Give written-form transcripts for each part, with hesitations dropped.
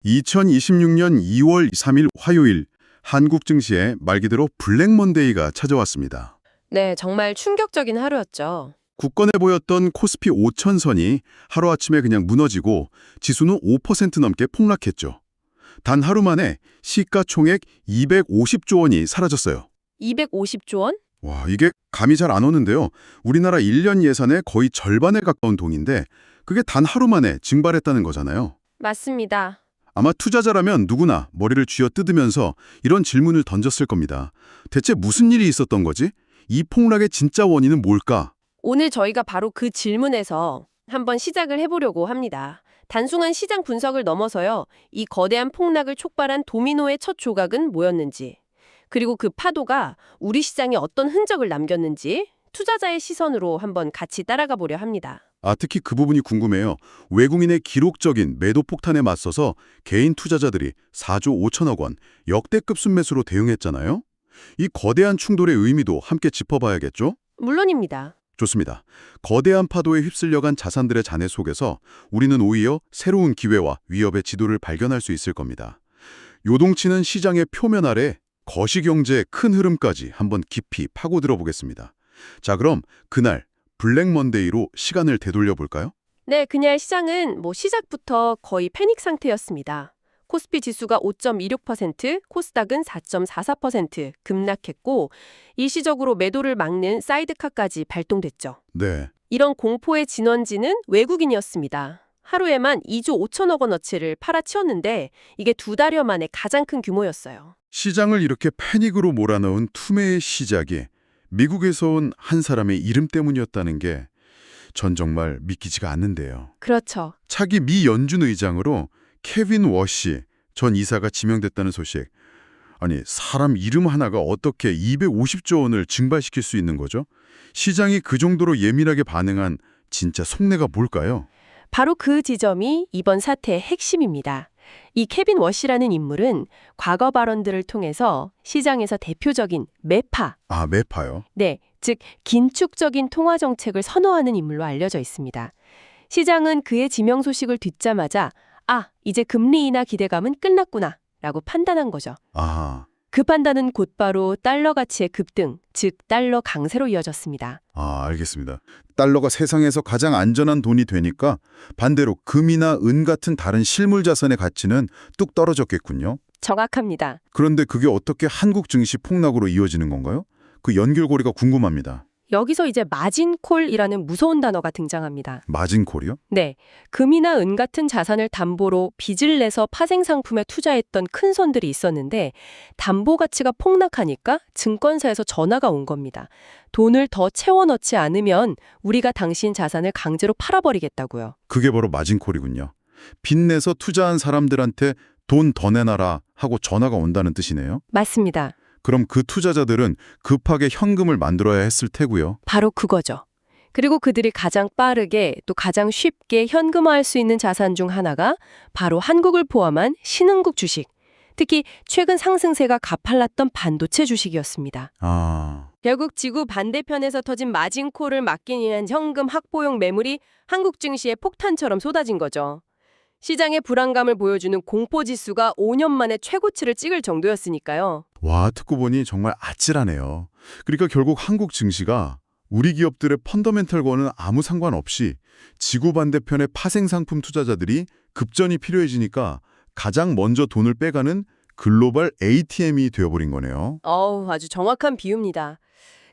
2026년 2월 3일 화요일 한국 증시에 말 그대로 블랙 먼데이가 찾아왔습니다. 네, 정말 충격적인 하루였죠. 굳건해 보였던 코스피 5천선이 하루아침에 그냥 무너지고 지수는 5% 넘게 폭락했죠. 단 하루 만에 시가총액 250조 원이 사라졌어요. 250조 원? 와, 이게 감이 잘 안 오는데요. 우리나라 1년 예산의 거의 절반에 가까운 돈인데 그게 단 하루 만에 증발했다는 거잖아요. 맞습니다. 아마 투자자라면 누구나 머리를 쥐어뜯으면서 이런 질문을 던졌을 겁니다. 대체 무슨 일이 있었던 거지? 이 폭락의 진짜 원인은 뭘까? 오늘 저희가 바로 그 질문에서 한번 시작을 해보려고 합니다. 단순한 시장 분석을 넘어서요. 이 거대한 폭락을 촉발한 도미노의 첫 조각은 뭐였는지, 그리고 그 파도가 우리 시장에 어떤 흔적을 남겼는지 투자자의 시선으로 한번 같이 따라가 보려 합니다. 특히 그 부분이 궁금해요. 외국인의 기록적인 매도 폭탄에 맞서서 개인 투자자들이 4조 5천억 원, 역대급 순매수로 대응했잖아요. 이 거대한 충돌의 의미도 함께 짚어봐야겠죠? 물론입니다. 좋습니다. 거대한 파도에 휩쓸려간 자산들의 잔해 속에서 우리는 오히려 새로운 기회와 위협의 지도를 발견할 수 있을 겁니다. 요동치는 시장의 표면 아래 거시경제의 큰 흐름까지 한번 깊이 파고들어 보겠습니다. 자, 그럼 그날 블랙 먼데이로 시간을 되돌려 볼까요? 네, 그날 시장은 시작부터 거의 패닉 상태였습니다. 코스피 지수가 5.26%, 코스닥은 4.44% 급락했고 일시적으로 매도를 막는 사이드카까지 발동됐죠. 네. 이런 공포의 진원지는 외국인이었습니다. 하루에만 2조 5천억 원어치를 팔아치웠는데 이게 2달여 만에 가장 큰 규모였어요. 시장을 이렇게 패닉으로 몰아넣은 투매의 시작이 미국에서 온 한 사람의 이름 때문이었다는 게 전 정말 믿기지가 않는데요. 그렇죠. 차기 미 연준 의장으로 케빈 워시 전 이사가 지명됐다는 소식. 아니, 사람 이름 하나가 어떻게 250조 원을 증발시킬 수 있는 거죠? 시장이 그 정도로 예민하게 반응한 진짜 속내가 뭘까요? 바로 그 지점이 이번 사태의 핵심입니다. 이 케빈 워시라는 인물은 과거 발언들을 통해서 시장에서 대표적인 매파, 매파요? 네, 즉 긴축적인 통화 정책을 선호하는 인물로 알려져 있습니다. 시장은 그의 지명 소식을 듣자마자 이제 금리 인하 기대감은 끝났구나 라고 판단한 거죠. 아하. 그 판단은 곧바로 달러 가치의 급등, 즉 달러 강세로 이어졌습니다. 알겠습니다. 달러가 세상에서 가장 안전한 돈이 되니까 반대로 금이나 은 같은 다른 실물 자산의 가치는 뚝 떨어졌겠군요. 정확합니다. 그런데 그게 어떻게 한국 증시 폭락으로 이어지는 건가요? 그 연결고리가 궁금합니다. 여기서 이제 마진콜이라는 무서운 단어가 등장합니다. 마진콜이요? 네, 금이나 은 같은 자산을 담보로 빚을 내서 파생 상품에 투자했던 큰 손들이 있었는데 담보 가치가 폭락하니까 증권사에서 전화가 온 겁니다. 돈을 더 채워 넣지 않으면 우리가 당신 자산을 강제로 팔아버리겠다고요. 그게 바로 마진콜이군요. 빚내서 투자한 사람들한테 돈 더 내놔라 하고 전화가 온다는 뜻이네요. 맞습니다. 그럼 그 투자자들은 급하게 현금을 만들어야 했을 테고요. 바로 그거죠. 그리고 그들이 가장 빠르게 또 가장 쉽게 현금화할 수 있는 자산 중 하나가 바로 한국을 포함한 신흥국 주식, 특히 최근 상승세가 가팔랐던 반도체 주식이었습니다. 결국 지구 반대편에서 터진 마진콜을 막기 위한 현금 확보용 매물이 한국 증시에 폭탄처럼 쏟아진 거죠. 시장의 불안감을 보여주는 공포지수가 5년 만에 최고치를 찍을 정도였으니까요. 와, 듣고 보니 정말 아찔하네요. 그러니까 결국 한국 증시가 우리 기업들의 펀더멘털과는 아무 상관없이 지구 반대편의 파생상품 투자자들이 급전이 필요해지니까 가장 먼저 돈을 빼가는 글로벌 ATM이 되어버린 거네요. 아주 정확한 비유입니다.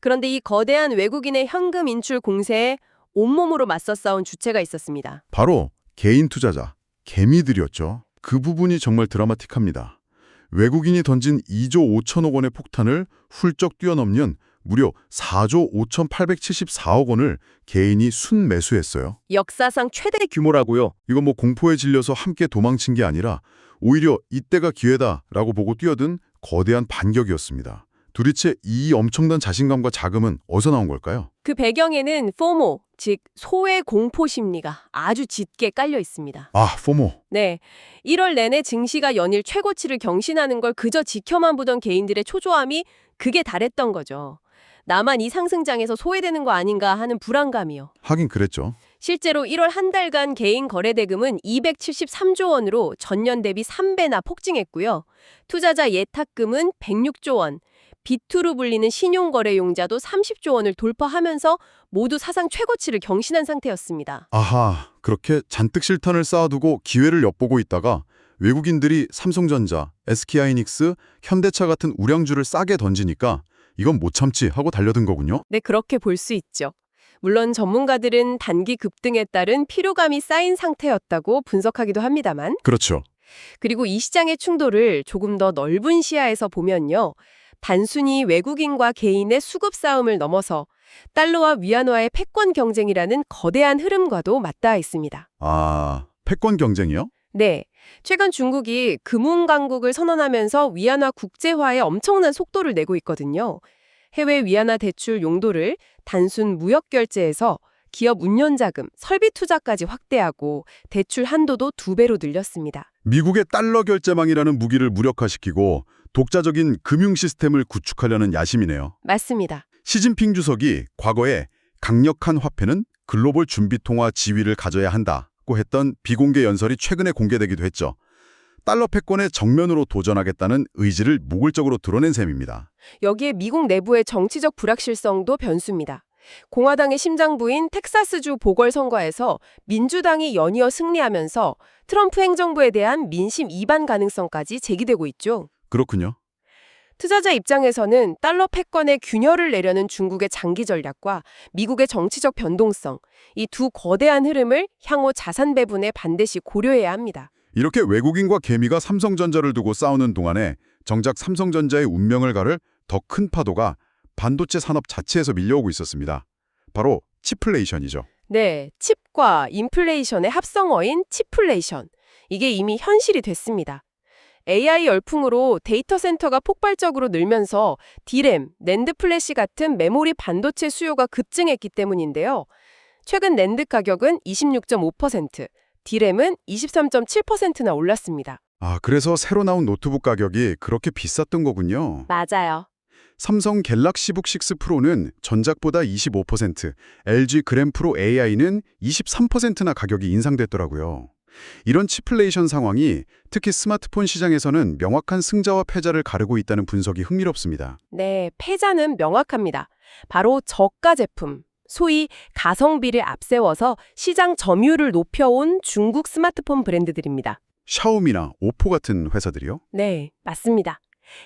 그런데 이 거대한 외국인의 현금 인출 공세에 온몸으로 맞서 싸운 주체가 있었습니다. 바로 개인 투자자, 개미들이었죠. 그 부분이 정말 드라마틱합니다. 외국인이 던진 2조 5천억 원의 폭탄을 훌쩍 뛰어넘는 무려 4조 5,874억 원을 개인이 순매수했어요. 역사상 최대 규모라고요? 이거 공포에 질려서 함께 도망친 게 아니라 오히려 이때가 기회다라고 보고 뛰어든 거대한 반격이었습니다. 도대체 이 엄청난 자신감과 자금은 어디서 나온 걸까요? 그 배경에는 포모, 즉 소외 공포 심리가 아주 짙게 깔려 있습니다. 포모. 네, 1월 내내 증시가 연일 최고치를 경신하는 걸 그저 지켜만 보던 개인들의 초조함이 극에 달했던 거죠. 나만 이 상승장에서 소외되는 거 아닌가 하는 불안감이요. 하긴 그랬죠. 실제로 1월 한 달간 개인 거래 대금은 273조 원으로 전년 대비 3배나 폭증했고요. 투자자 예탁금은 106조 원, 비투로 불리는 신용거래용자도 30조 원을 돌파하면서 모두 사상 최고치를 경신한 상태였습니다. 아하, 그렇게 잔뜩 실탄을 쌓아두고 기회를 엿보고 있다가 외국인들이 삼성전자, SK하이닉스, 현대차 같은 우량주를 싸게 던지니까 이건 못 참지 하고 달려든 거군요. 네, 그렇게 볼 수 있죠. 물론 전문가들은 단기 급등에 따른 피로감이 쌓인 상태였다고 분석하기도 합니다만, 그렇죠. 그리고 이 시장의 충돌을 조금 더 넓은 시야에서 보면요. 단순히 외국인과 개인의 수급 싸움을 넘어서 달러와 위안화의 패권 경쟁이라는 거대한 흐름과도 맞닿아 있습니다. 아, 패권 경쟁이요? 네, 최근 중국이 금융 강국을 선언하면서 위안화 국제화에 엄청난 속도를 내고 있거든요. 해외 위안화 대출 용도를 단순 무역 결제에서 기업 운용자금, 설비 투자까지 확대하고 대출 한도도 2배로 늘렸습니다. 미국의 달러 결제망이라는 무기를 무력화시키고 독자적인 금융 시스템을 구축하려는 야심이네요. 맞습니다. 시진핑 주석이 과거에 강력한 화폐는 글로벌 준비통화 지위를 가져야 한다고 했던 비공개 연설이 최근에 공개되기도 했죠. 달러 패권에 정면으로 도전하겠다는 의지를 모굴적으로 드러낸 셈입니다. 여기에 미국 내부의 정치적 불확실성도 변수입니다. 공화당의 심장부인 텍사스주 보궐선거에서 민주당이 연이어 승리하면서 트럼프 행정부에 대한 민심 이반 가능성까지 제기되고 있죠. 그렇군요. 투자자 입장에서는 달러 패권에 균열을 내려는 중국의 장기 전략과 미국의 정치적 변동성, 이 두 거대한 흐름을 향후 자산 배분에 반드시 고려해야 합니다. 이렇게 외국인과 개미가 삼성전자를 두고 싸우는 동안에 정작 삼성전자의 운명을 가를 더 큰 파도가 반도체 산업 자체에서 밀려오고 있었습니다. 바로 치플레이션이죠. 네, 칩과 인플레이션의 합성어인 치플레이션. 이게 이미 현실이 됐습니다. AI 열풍으로 데이터 센터가 폭발적으로 늘면서 D램, 낸드 플래시 같은 메모리 반도체 수요가 급증했기 때문인데요. 최근 낸드 가격은 26.5%, D램은 23.7%나 올랐습니다. 아, 그래서 새로 나온 노트북 가격이 그렇게 비쌌던 거군요. 맞아요. 삼성 갤럭시북 6 프로는 전작보다 25%, LG 그램 프로 AI는 23%나 가격이 인상됐더라고요. 이런 치플레이션 상황이 특히 스마트폰 시장에서는 명확한 승자와 패자를 가르고 있다는 분석이 흥미롭습니다. 네, 패자는 명확합니다. 바로 저가 제품, 소위 가성비를 앞세워서 시장 점유율을 높여온 중국 스마트폰 브랜드들입니다. 샤오미나 오포 같은 회사들이요? 네, 맞습니다.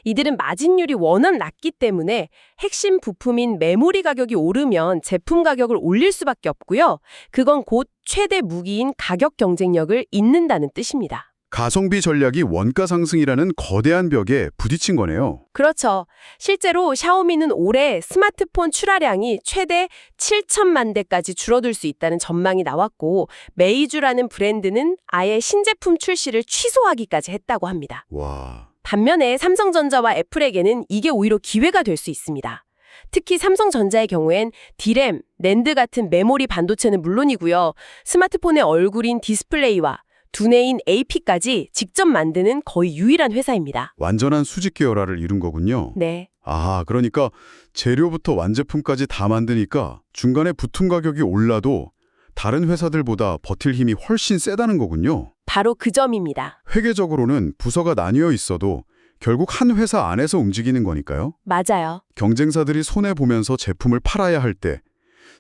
이들은 마진율이 워낙 낮기 때문에 핵심 부품인 메모리 가격이 오르면 제품 가격을 올릴 수밖에 없고요. 그건 곧 최대 무기인 가격 경쟁력을 잇는다는 뜻입니다. 가성비 전략이 원가 상승이라는 거대한 벽에 부딪힌 거네요. 그렇죠. 실제로 샤오미는 올해 스마트폰 출하량이 최대 7천만 대까지 줄어들 수 있다는 전망이 나왔고, 메이주라는 브랜드는 아예 신제품 출시를 취소하기까지 했다고 합니다. 와... 반면에 삼성전자와 애플에게는 이게 오히려 기회가 될 수 있습니다. 특히 삼성전자의 경우엔 D램, 낸드 같은 메모리 반도체는 물론이고요. 스마트폰의 얼굴인 디스플레이와 두뇌인 AP까지 직접 만드는 거의 유일한 회사입니다. 완전한 수직 계열화를 이룬 거군요. 네. 아, 그러니까 재료부터 완제품까지 다 만드니까 중간에 부품 가격이 올라도 다른 회사들보다 버틸 힘이 훨씬 세다는 거군요. 바로 그 점입니다. 회계적으로는 부서가 나뉘어 있어도 결국 한 회사 안에서 움직이는 거니까요. 맞아요. 경쟁사들이 손해보면서 제품을 팔아야 할 때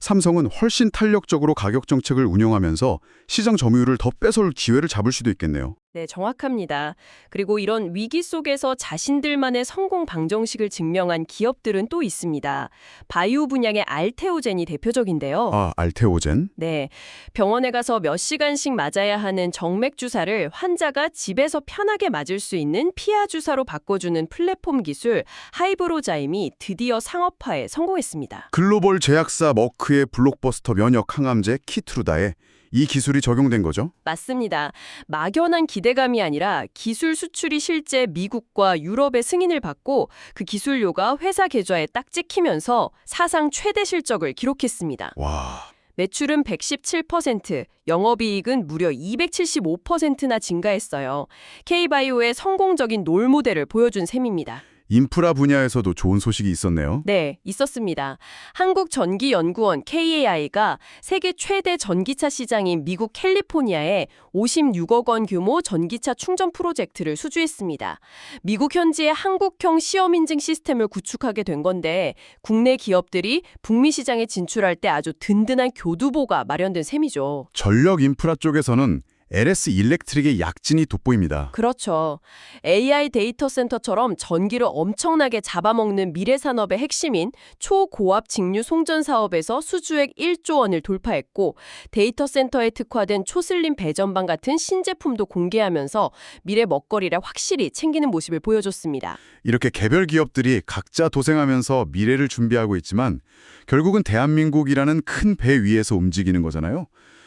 삼성은 훨씬 탄력적으로 가격 정책을 운영하면서 시장 점유율을 더 뺏어올 기회를 잡을 수도 있겠네요. 네, 정확합니다. 그리고 이런 위기 속에서 자신들만의 성공 방정식을 증명한 기업들은 또 있습니다. 바이오 분야의 알테오젠이 대표적인데요. 아, 알테오젠? 네, 병원에 가서 몇 시간씩 맞아야 하는 정맥 주사를 환자가 집에서 편하게 맞을 수 있는 피하 주사로 바꿔주는 플랫폼 기술 하이브로자임이 드디어 상업화에 성공했습니다. 글로벌 제약사 머크의 블록버스터 면역 항암제 키트루다에 이 기술이 적용된 거죠? 맞습니다. 막연한 기대감이 아니라 기술 수출이 실제 미국과 유럽의 승인을 받고 그 기술료가 회사 계좌에 딱 찍히면서 사상 최대 실적을 기록했습니다. 와... 매출은 117%, 영업이익은 무려 275%나 증가했어요. K바이오의 성공적인 롤모델을 보여준 셈입니다. 인프라 분야에서도 좋은 소식이 있었네요. 네, 있었습니다. 한국전기연구원 KAI가 세계 최대 전기차 시장인 미국 캘리포니아에 56억 원 규모 전기차 충전 프로젝트를 수주했습니다. 미국 현지의 한국형 시험 인증 시스템을 구축하게 된 건데 국내 기업들이 북미 시장에 진출할 때 아주 든든한 교두보가 마련된 셈이죠. 전력 인프라 쪽에서는 LS 일렉트릭의 약진이 돋보입니다. 그렇죠. AI 데이터 센터처럼 전기를 엄청나게 잡아먹는 미래 산업의 핵심인 초고압 직류 송전 사업에서 수주액 1조 원을 돌파했고 데이터 센터에 특화된 초슬림 배전방 같은 신제품도 공개하면서 미래 먹거리를 확실히 챙기는 모습을 보여줬습니다. 이렇게 개별 기업들이 각자 도생하면서 미래를 준비하고 있지만 결국은 대한민국이라는 큰 배 위에서 움직이는 거잖아요.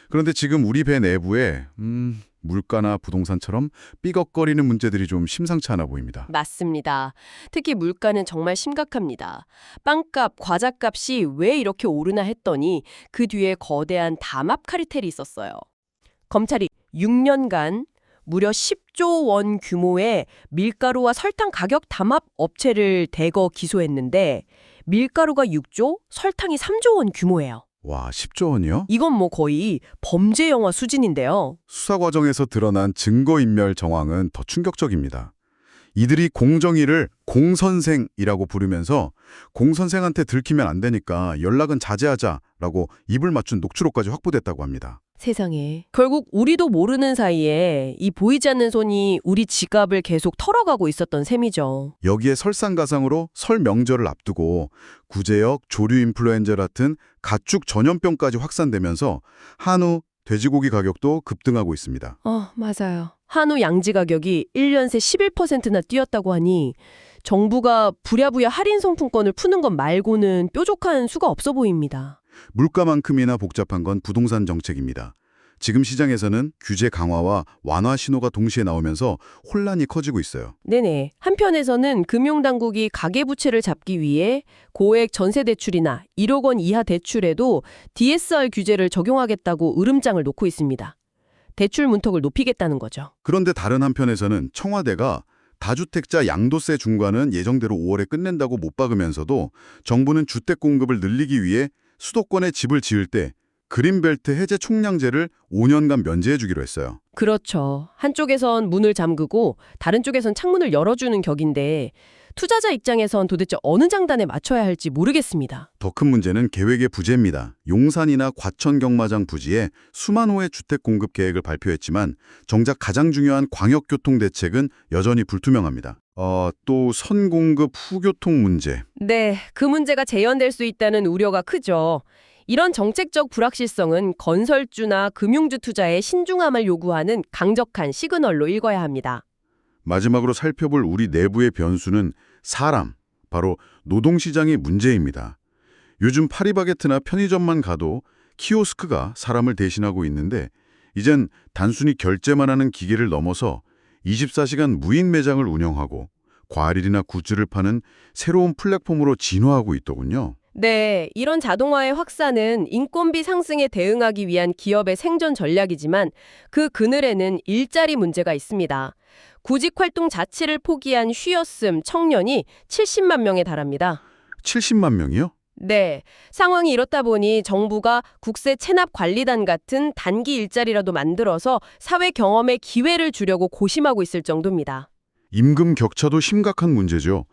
그런데 지금 우리 배 내부에 물가나 부동산처럼 삐걱거리는 문제들이 좀 심상치 않아 보입니다. 맞습니다. 특히 물가는 정말 심각합니다. 빵값, 과자값이 왜 이렇게 오르나 했더니 그 뒤에 거대한 담합 카르텔이 있었어요. 검찰이 6년간 무려 10조 원 규모의 밀가루와 설탕 가격 담합 업체를 대거 기소했는데 밀가루가 6조, 설탕이 3조 원 규모예요. 와, 10조 원이요? 이건 뭐 거의 범죄 영화 수준인데요. 수사 과정에서 드러난 증거인멸 정황은 더 충격적입니다. 이들이 공정위를 공선생이라고 부르면서 공선생한테 들키면 안 되니까 연락은 자제하자라고 입을 맞춘 녹취록까지 확보됐다고 합니다. 세상에. 결국 우리도 모르는 사이에 이 보이지 않는 손이 우리 지갑을 계속 털어가고 있었던 셈이죠. 여기에 설상가상으로 설 명절을 앞두고 구제역, 조류 인플루엔자 같은 가축 전염병까지 확산되면서 한우, 돼지고기 가격도 급등하고 있습니다. 맞아요. 한우 양지 가격이 1년 새 11%나 뛰었다고 하니 정부가 부랴부랴 할인 상품권을 푸는 것 말고는 뾰족한 수가 없어 보입니다. 물가만큼이나 복잡한 건 부동산 정책입니다. 지금 시장에서는 규제 강화와 완화 신호가 동시에 나오면서 혼란이 커지고 있어요. 네네. 한편에서는 금융당국이 가계부채를 잡기 위해 고액 전세대출이나 1억 원 이하 대출에도 DSR 규제를 적용하겠다고 으름장을 놓고 있습니다. 대출 문턱을 높이겠다는 거죠. 그런데 다른 한편에서는 청와대가 다주택자 양도세 중과는 예정대로 5월에 끝낸다고 못 박으면서도 정부는 주택 공급을 늘리기 위해 수도권에 집을 지을 때 그린벨트 해제 총량제를 5년간 면제해 주기로 했어요. 그렇죠. 한쪽에선 문을 잠그고 다른 쪽에선 창문을 열어주는 격인데 투자자 입장에선 도대체 어느 장단에 맞춰야 할지 모르겠습니다. 더 큰 문제는 계획의 부재입니다. 용산이나 과천 경마장 부지에 수만 호의 주택 공급 계획을 발표했지만 정작 가장 중요한 광역교통 대책은 여전히 불투명합니다. 또 선공급 후교통 문제. 네, 그 문제가 재현될 수 있다는 우려가 크죠. 이런 정책적 불확실성은 건설주나 금융주 투자에 신중함을 요구하는 강력한 시그널로 읽어야 합니다. 마지막으로 살펴볼 우리 내부의 변수는 사람, 바로 노동시장의 문제입니다. 요즘 파리바게트나 편의점만 가도 키오스크가 사람을 대신하고 있는데 이젠 단순히 결제만 하는 기계를 넘어서 24시간 무인 매장을 운영하고 과일이나 굿즈를 파는 새로운 플랫폼으로 진화하고 있더군요. 네, 이런 자동화의 확산은 인건비 상승에 대응하기 위한 기업의 생존 전략이지만 그 그늘에는 일자리 문제가 있습니다. 구직 활동 자체를 포기한 쉬었음 청년이 70만 명에 달합니다. 70만 명이요? 네, 상황이 이렇다 보니 정부가 국세 체납 관리단 같은 단기 일자리라도 만들어서 사회 경험의 기회를 주려고 고심하고 있을 정도입니다. 임금 격차도 심각한 문제죠.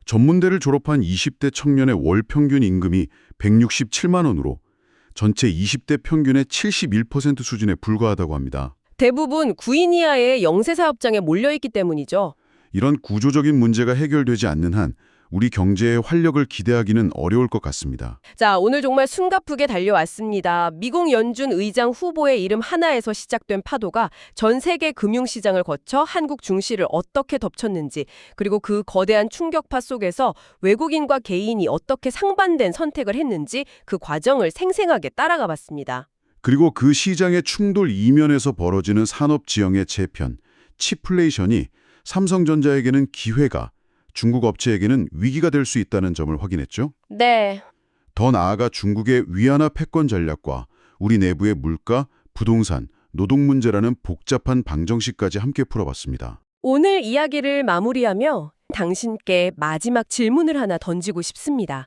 전문대를 졸업한 20대 청년의 월 평균 임금이 167만 원으로 전체 20대 평균의 71% 수준에 불과하다고 합니다. 대부분 9인 이하의 영세 사업장에 몰려있기 때문이죠. 이런 구조적인 문제가 해결되지 않는 한 우리 경제의 활력을 기대하기는 어려울 것 같습니다. 자, 오늘 정말 숨가쁘게 달려왔습니다. 미국 연준 의장 후보의 이름 하나에서 시작된 파도가 전 세계 금융시장을 거쳐 한국 증시를 어떻게 덮쳤는지, 그리고 그 거대한 충격파 속에서 외국인과 개인이 어떻게 상반된 선택을 했는지 그 과정을 생생하게 따라가 봤습니다. 그리고 그 시장의 충돌 이면에서 벌어지는 산업 지형의 재편, 치플레이션이 삼성전자에게는 기회가, 중국 업체에게는 위기가 될 수 있다는 점을 확인했죠. 네. 더 나아가 중국의 위안화 패권 전략과 우리 내부의 물가, 부동산, 노동 문제라는 복잡한 방정식까지 함께 풀어봤습니다. 오늘 이야기를 마무리하며 당신께 마지막 질문을 하나 던지고 싶습니다.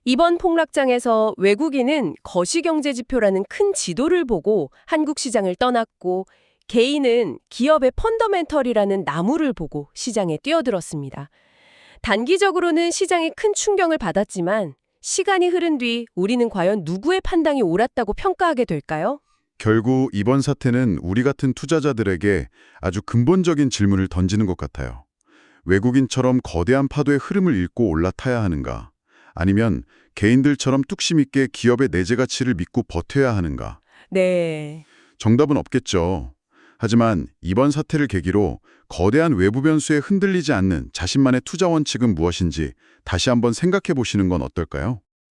이번 폭락장에서 외국인은 거시경제지표라는 큰 지도를 보고 한국 시장을 떠났고 개인은 기업의 펀더멘털이라는 나무를 보고 시장에 뛰어들었습니다. 단기적으로는 시장이 큰 충격을 받았지만 시간이 흐른 뒤 우리는 과연 누구의 판단이 옳았다고 평가하게 될까요? 결국 이번 사태는 우리 같은 투자자들에게 아주 근본적인 질문을 던지는 것 같아요. 외국인처럼 거대한 파도의 흐름을 읽고 올라타야 하는가? 아니면 개인들처럼 뚝심 있게 기업의 내재 가치를 믿고 버텨야 하는가? 네. 정답은 없겠죠. 하지만 이번 사태를 계기로 거대한 외부 변수에 흔들리지 않는 자신만의 투자 원칙은 무엇인지 다시 한번 생각해 보시는 건 어떨까요?